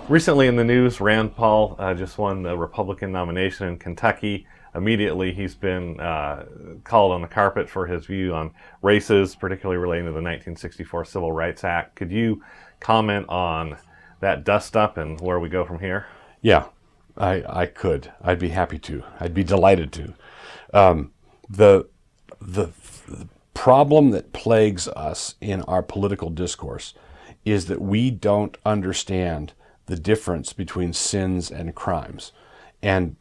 Recently in the news, Rand Paul just won the Republican nomination in Kentucky. Immediately, he's been called on the carpet for his view on races, particularly relating to the 1964 Civil Rights Act. Could you comment on that dust-up and where we go from here? Yeah, I could. I'd be happy to. I'd be delighted to. The problem that plagues us in our political discourse is that we don't understand the difference between sins and crimes. And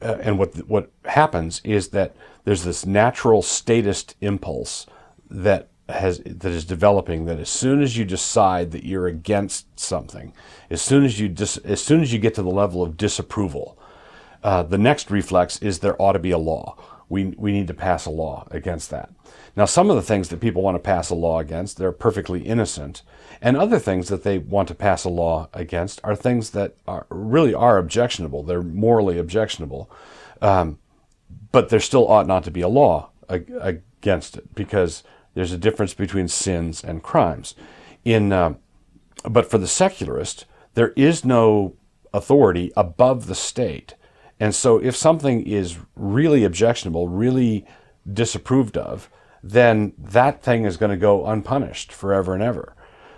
what happens is that there's this natural statist impulse that is developing, that as soon as you decide that you're against something, as soon as you get to the level of disapproval, the next reflex is there ought to be a law. We need to pass a law against that. Now, some of the things that people want to pass a law against, they're perfectly innocent. And other things that they want to pass a law against are things that really are objectionable. They're morally objectionable. But there still ought not to be a law against it, because there's a difference between sins and crimes. But for the secularist, there is no authority above the state. And so if something is really objectionable, really disapproved of, then that thing is going to go unpunished forever and ever.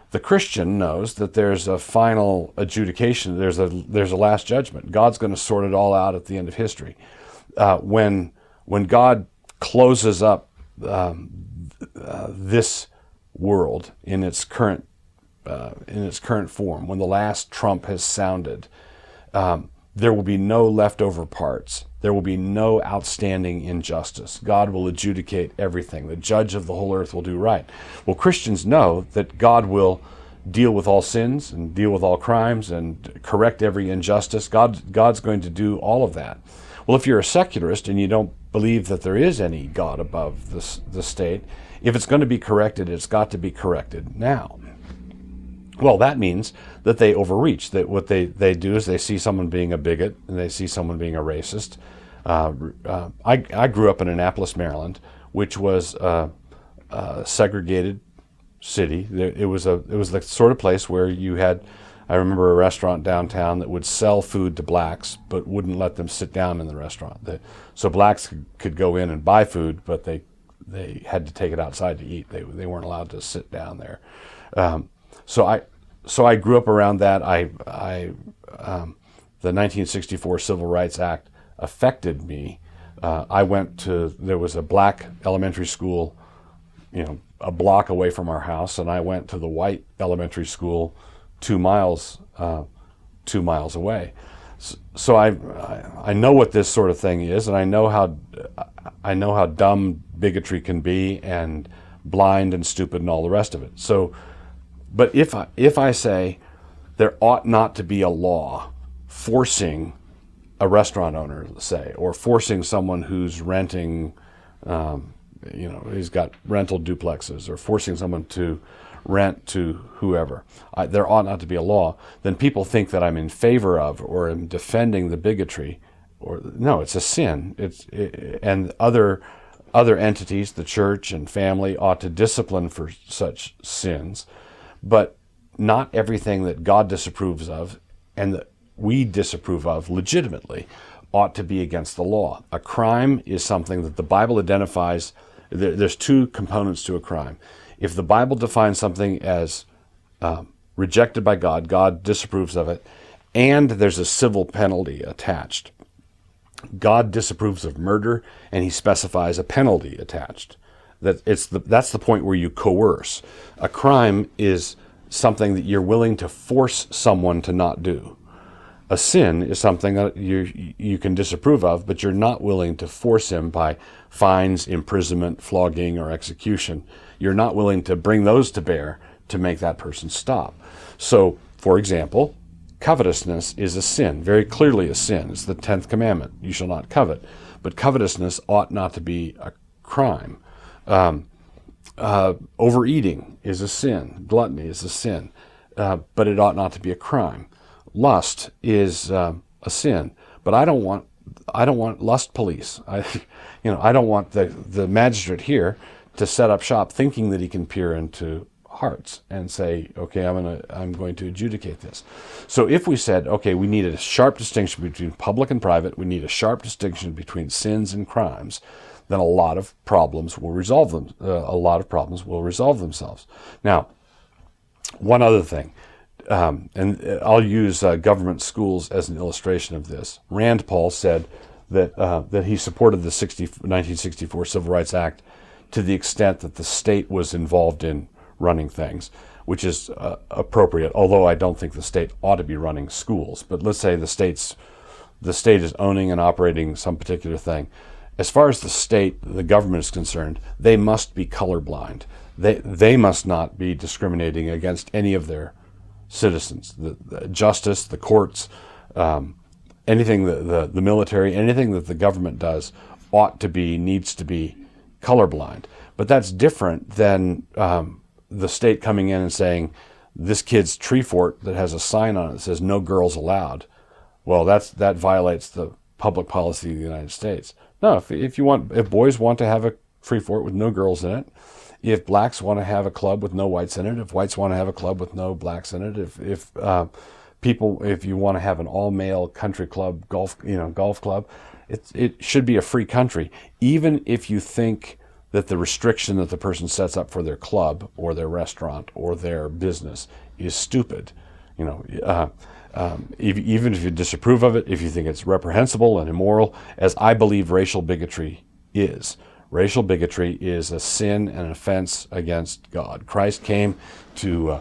The Christian knows that there's a final adjudication, there's a last judgment. God's going to sort it all out at the end of history. When God closes up this world in its current form, when the last trump has sounded, there will be no leftover parts. There will be no outstanding injustice. God will adjudicate everything. The judge of the whole earth will do right. Well, Christians know that God will deal with all sins and deal with all crimes and correct every injustice. God's going to do all of that. Well, if you're a secularist and you don't believe that there is any God above the state, if it's going to be corrected, it's got to be corrected now. Well, that means that they overreach. That what they do is they see someone being a bigot and they see someone being a racist. I grew up in Annapolis, Maryland, which was a segregated city. It was the sort of place where you had, I remember a restaurant downtown that would sell food to blacks but wouldn't let them sit down in the restaurant. So blacks could go in and buy food, but they had to take it outside to eat. They weren't allowed to sit down there. So I grew up around that. The 1964 Civil Rights Act affected me. There was a black elementary school, a block away from our house, and I went to the white elementary school 2 miles away. So I know what this sort of thing is, and I know how dumb bigotry can be, and blind and stupid and all the rest of it. But if I say there ought not to be a law forcing a restaurant owner, say, or forcing someone who's renting, he's got rental duplexes, or forcing someone to rent to whoever, there ought not to be a law, then people think that I'm in favor of or am defending the bigotry. No, it's a sin. And other entities, the church and family, ought to discipline for such sins. But not everything that God disapproves of and that we disapprove of legitimately ought to be against the law. A crime is something that the Bible identifies. There's two components to a crime. If the Bible defines something as rejected by God, God disapproves of it, and there's a civil penalty attached. God disapproves of murder, and he specifies a penalty attached. That's the point where you coerce. A crime is something that you're willing to force someone to not do. A sin is something that you can disapprove of, but you're not willing to force him by fines, imprisonment, flogging, or execution. You're not willing to bring those to bear to make that person stop. So, for example, covetousness is a sin, very clearly a sin. It's the 10th commandment, you shall not covet. But covetousness ought not to be a crime. Overeating is a sin. Gluttony is a sin, but it ought not to be a crime. Lust is a sin, but I don't want lust police. I don't want the magistrate here to set up shop thinking that he can peer into hearts and say, okay, I'm going to adjudicate this. So if we said, okay, we need a sharp distinction between public and private, we need a sharp distinction between sins and crimes, then a lot of problems will resolve themselves. Now, one other thing, and I'll use government schools as an illustration of this. Rand Paul said that he supported the 1964 Civil Rights Act to the extent that the state was involved in running things, which is appropriate, although I don't think the state ought to be running schools. But let's say the state is owning and operating some particular thing. As far as the government is concerned, they must be colorblind. They must not be discriminating against any of their citizens. The justice, the courts, anything, the military, anything that the government does needs to be colorblind. But that's different than the state coming in and saying, this kid's tree fort that has a sign on it that says no girls allowed. Well, that violates the public policy of the United States. No, if boys want to have a tree fort with no girls in it, if blacks want to have a club with no whites in it, if whites want to have a club with no blacks in it, if you want to have an all-male country club, golf club, it should be a free country, even if you think that the restriction that the person sets up for their club or their restaurant or their business is stupid. Even if you disapprove of it, if you think it's reprehensible and immoral, as I believe racial bigotry is. Racial bigotry is a sin and an offense against God. Christ came to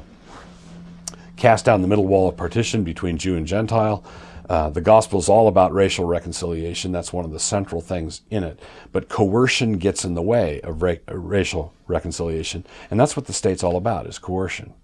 cast down the middle wall of partition between Jew and Gentile. The gospel is all about racial reconciliation. That's one of the central things in it. But coercion gets in the way of racial reconciliation. And that's what the state's all about, is coercion.